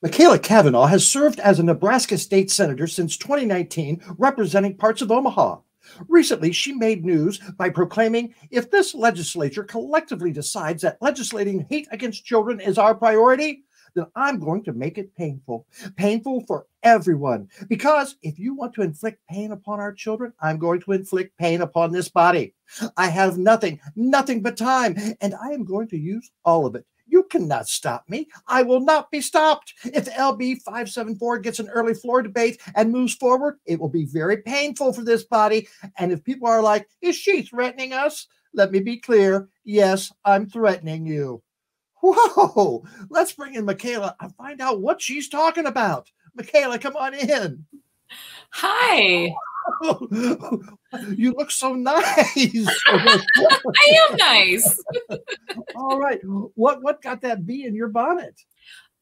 Michaela Cavanaugh has served as a Nebraska state senator since 2019, representing parts of Omaha. Recently, she made news by proclaiming, if this legislature collectively decides that legislating hate against children is our priority, then I'm going to make it painful, painful for everyone. Because if you want to inflict pain upon our children, I'm going to inflict pain upon this body. I have nothing but time, and I am going to use all of it. You cannot stop me. I will not be stopped. If LB 574 gets an early floor debate and moves forward, it will be very painful for this body. And if people are like, is she threatening us? Let me be clear. Yes, I'm threatening you. Whoa, let's bring in Michaela and find out what she's talking about. Michaela, come on in. Hi. You look so nice. I am nice. All right. What got that bee in your bonnet?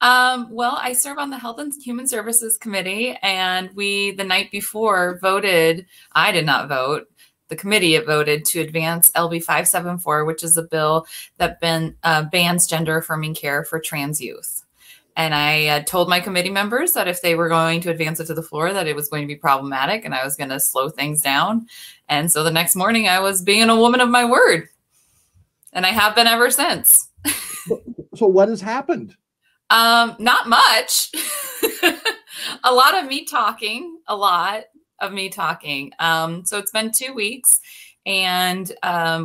Well, I serve on the Health and Human Services Committee, and we, the night before, voted. I did not vote. The committee voted to advance LB 574, which is a bill that bans gender-affirming care for trans youth. And I told my committee members that if they were going to advance it to the floor, that it was going to be problematic and I was going to slow things down. And so the next morning I was being a woman of my word. And I have been ever since. So what has happened? Not much. A lot of me talking, So it's been 2 weeks. And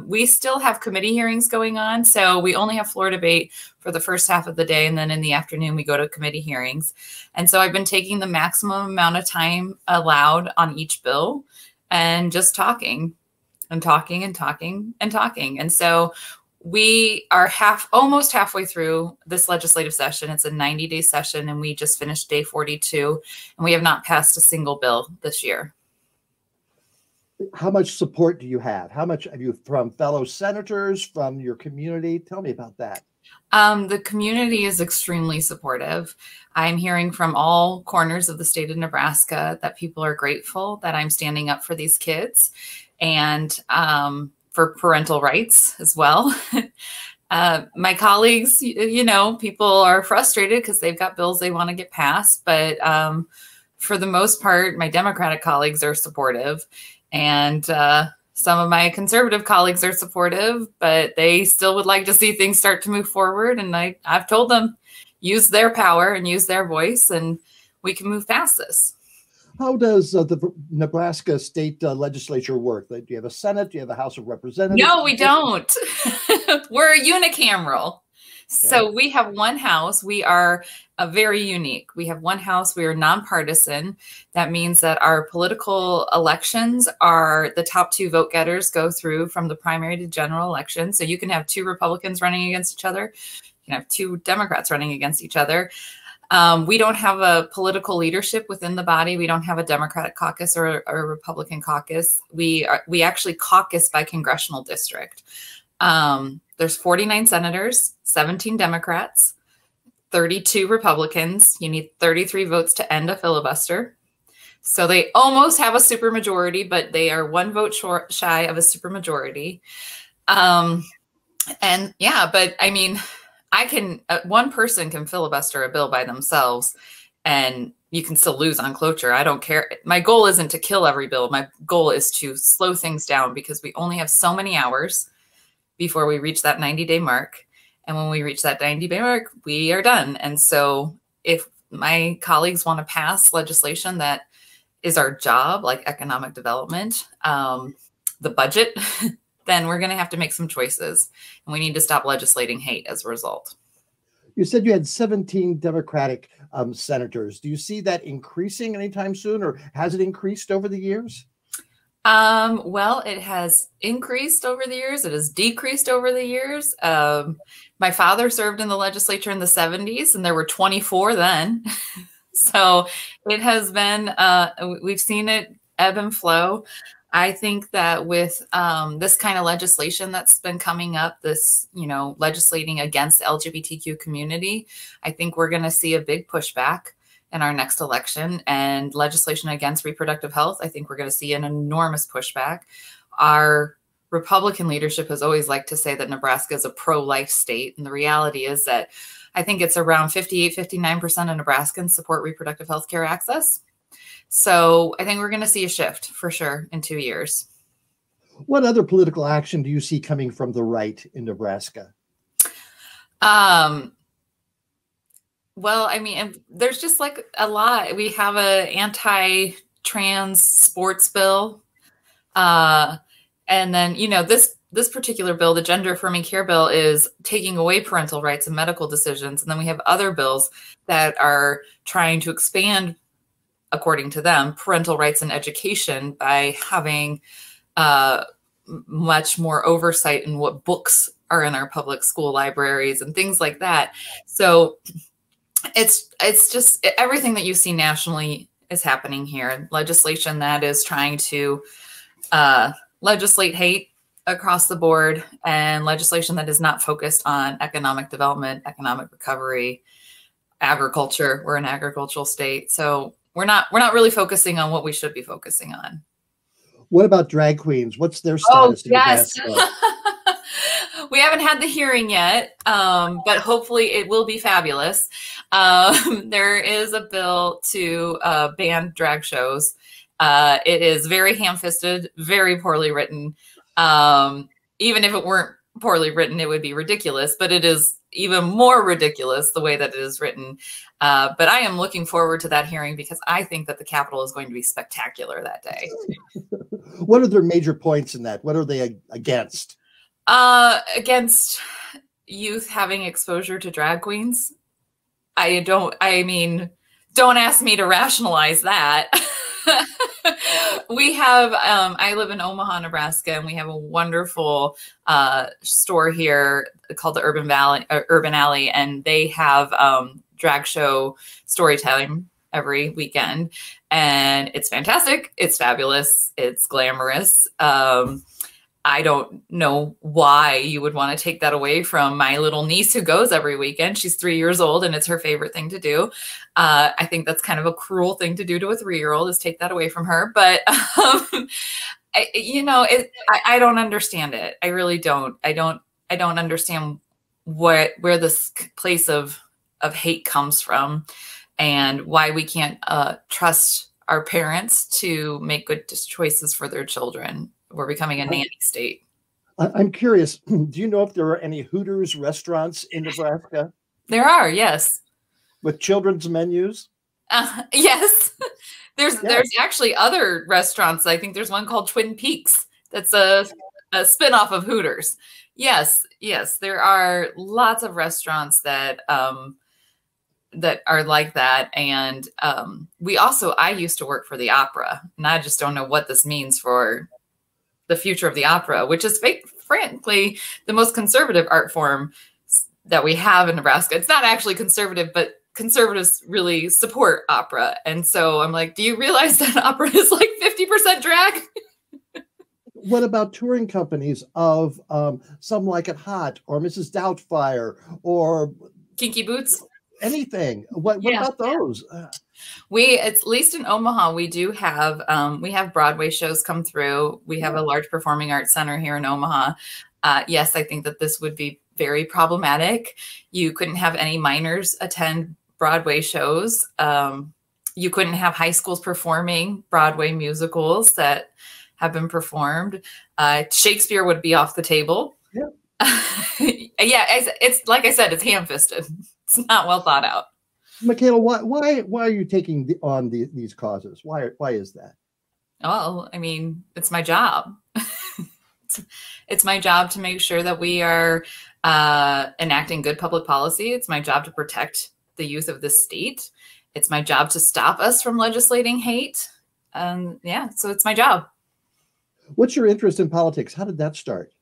we still have committee hearings going on. So we only have floor debate for the first half of the day. And then in the afternoon, we go to committee hearings. And so I've been taking the maximum amount of time allowed on each bill and just talking and talking and talking and talking. And so we are almost halfway through this legislative session. It's a 90-day session, and we just finished day 42. And we have not passed a single bill this year. How much support do you have? How much have you from fellow senators, from your community? Tell me about that. The community is extremely supportive. I'm hearing from all corners of the state of Nebraska that people are grateful that I'm standing up for these kids and for parental rights as well. My colleagues, people are frustrated because they've got bills they want to get passed. But for the most part, my Democratic colleagues are supportive. And some of my conservative colleagues are supportive, but they still would like to see things start to move forward. And I've told them, use their power and use their voice, and we can move past this. How does the Nebraska state legislature work? Do you have a Senate? Do you have a House of Representatives? No, we don't. We're unicameral. So we have one house. We are very unique. We have one house. We are nonpartisan. That means that our political elections are the top two vote getters go through from the primary to general election. So you can have two Republicans running against each other. You can have two Democrats running against each other. We don't have a political leadership within the body. We don't have a Democratic caucus or a Republican caucus. We actually caucus by congressional district. There's 49 senators, 17 Democrats, 32 Republicans. You need 33 votes to end a filibuster. So they almost have a supermajority, but they are one vote shy of a supermajority. But I mean, one person can filibuster a bill by themselves and you can still lose on cloture. I don't care. My goal isn't to kill every bill. My goal is to slow things down because we only have so many hours before we reach that 90-day mark. And when we reach that 90-day mark, we are done. And so if my colleagues want to pass legislation that is our job, like economic development, the budget, then we're going to have to make some choices. And we need to stop legislating hate as a result. You said you had 17 Democratic senators. Do you see that increasing anytime soon, or has it increased over the years? Well, it has increased over the years. It has decreased over the years. My father served in the legislature in the 70s, and there were 24 then. So it has been, we've seen it ebb and flow. I think that with this kind of legislation that's been coming up, this, legislating against the LGBTQ community, I think we're going to see a big pushback in our next election. And legislation against reproductive health, I think we're going to see an enormous pushback. Our Republican leadership has always liked to say that Nebraska is a pro-life state. And the reality is that I think it's around 58, 59% of Nebraskans support reproductive health care access. So I think we're going to see a shift for sure in 2 years. What other political action do you see coming from the right in Nebraska? Well, I mean, there's just like a lot. We have an anti-trans sports bill. And then, you know, this particular bill, the gender-affirming care bill, is taking away parental rights and medical decisions. And then we have other bills that are trying to expand, according to them, parental rights and education by having much more oversight in what books are in our public school libraries and things like that. So it's just everything that you see nationally is happening here. Legislation that is trying to legislate hate across the board, and legislation that is not focused on economic development, economic recovery, agriculture. We're an agricultural state, so we're not really focusing on what we should be focusing on. What about drag queens? What's their status? Oh, yes. We haven't had the hearing yet, but hopefully it will be fabulous. There is a bill to ban drag shows. It is very ham-fisted, very poorly written. Even if it weren't poorly written, it would be ridiculous, but it is even more ridiculous the way that it is written. But I am looking forward to that hearing because I think that the Capitol is going to be spectacular that day. What are their major points in that? What are they against? Against youth having exposure to drag queens. Don't ask me to rationalize that. We have, I live in Omaha, Nebraska, and we have a wonderful store here called the Urban Alley, and they have drag show storytelling every weekend, and it's fantastic. It's fabulous. It's glamorous. I don't know why you would want to take that away from my little niece who goes every weekend. She's 3 years old and it's her favorite thing to do. I think that's kind of a cruel thing to do to a 3-year-old, is take that away from her. But, I don't understand it. I really don't. I don't understand where this place of hate comes from and why we can't trust our parents to make good choices for their children. We're becoming a nanny state. I'm curious, do you know if there are any Hooters restaurants in Nebraska? There are, yes. With children's menus? Yes. There's actually other restaurants. I think there's one called Twin Peaks. That's a spinoff of Hooters. Yes. There are lots of restaurants that are like that. And I used to work for the opera, and I just don't know what this means for the future of the opera, which is frankly the most conservative art form that we have in Nebraska. It's not actually conservative, but conservatives really support opera. And so I'm like, do you realize that opera is like 50% drag? What about touring companies of Some Like It Hot or Mrs. Doubtfire or Kinky Boots? Anything. What about those? At least in Omaha, we do have, we have Broadway shows come through. We have a large performing arts center here in Omaha. Yes, I think that this would be very problematic. You couldn't have any minors attend Broadway shows. You couldn't have high schools performing Broadway musicals that have been performed. Shakespeare would be off the table. Yeah. It's like I said, it's ham-fisted. It's not well thought out. Michaela, why are you taking on these causes? Why is that? Oh, I mean, it's my job. It's my job to make sure that we are enacting good public policy. It's my job to protect the youth of this state. It's my job to stop us from legislating hate. So it's my job. What's your interest in politics? How did that start?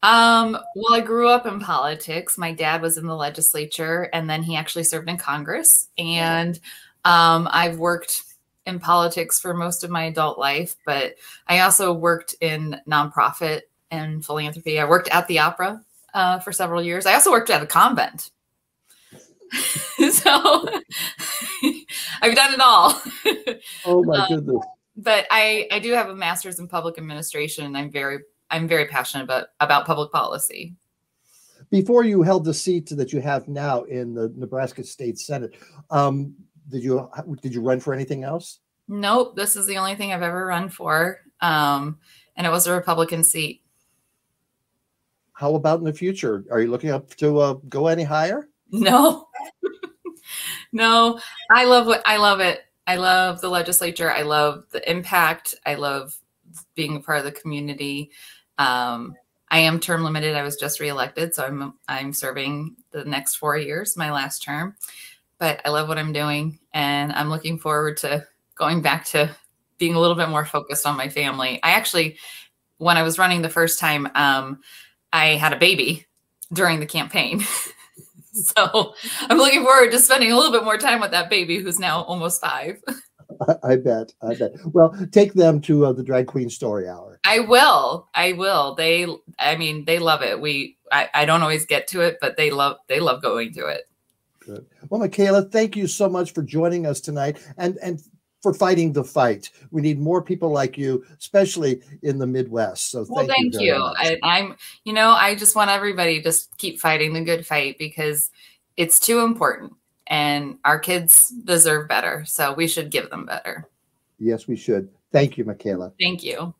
Well, I grew up in politics. My dad was in the legislature, and then he actually served in Congress. And I've worked in politics for most of my adult life, but I also worked in nonprofit and philanthropy. I worked at the opera for several years. I also worked at a convent. So I've done it all. Oh my goodness. But I do have a master's in public administration, and I'm very passionate about public policy. Before you held the seat that you have now in the Nebraska State Senate, did you run for anything else? Nope, this is the only thing I've ever run for, and it was a Republican seat. How about in the future? Are you looking up to go any higher? No, no. I love it. I love the legislature. I love the impact. I love being a part of the community. I am term limited. I was just reelected, so I'm serving the next 4 years, my last term. But I love what I'm doing, and I'm looking forward to going back to being a little bit more focused on my family. I actually, when I was running the first time, I had a baby during the campaign. So I'm looking forward to spending a little bit more time with that baby who's now almost 5. I bet. Well, take them to the Drag Queen Story Hour. I will. They love it. I don't always get to it, but they love going to it. Good. Well, Michaela, thank you so much for joining us tonight and for fighting the fight. We need more people like you, especially in the Midwest. So thank you. I just want everybody to just keep fighting the good fight, because it's too important, and our kids deserve better. So we should give them better. Yes, we should. Thank you, Michaela. Thank you.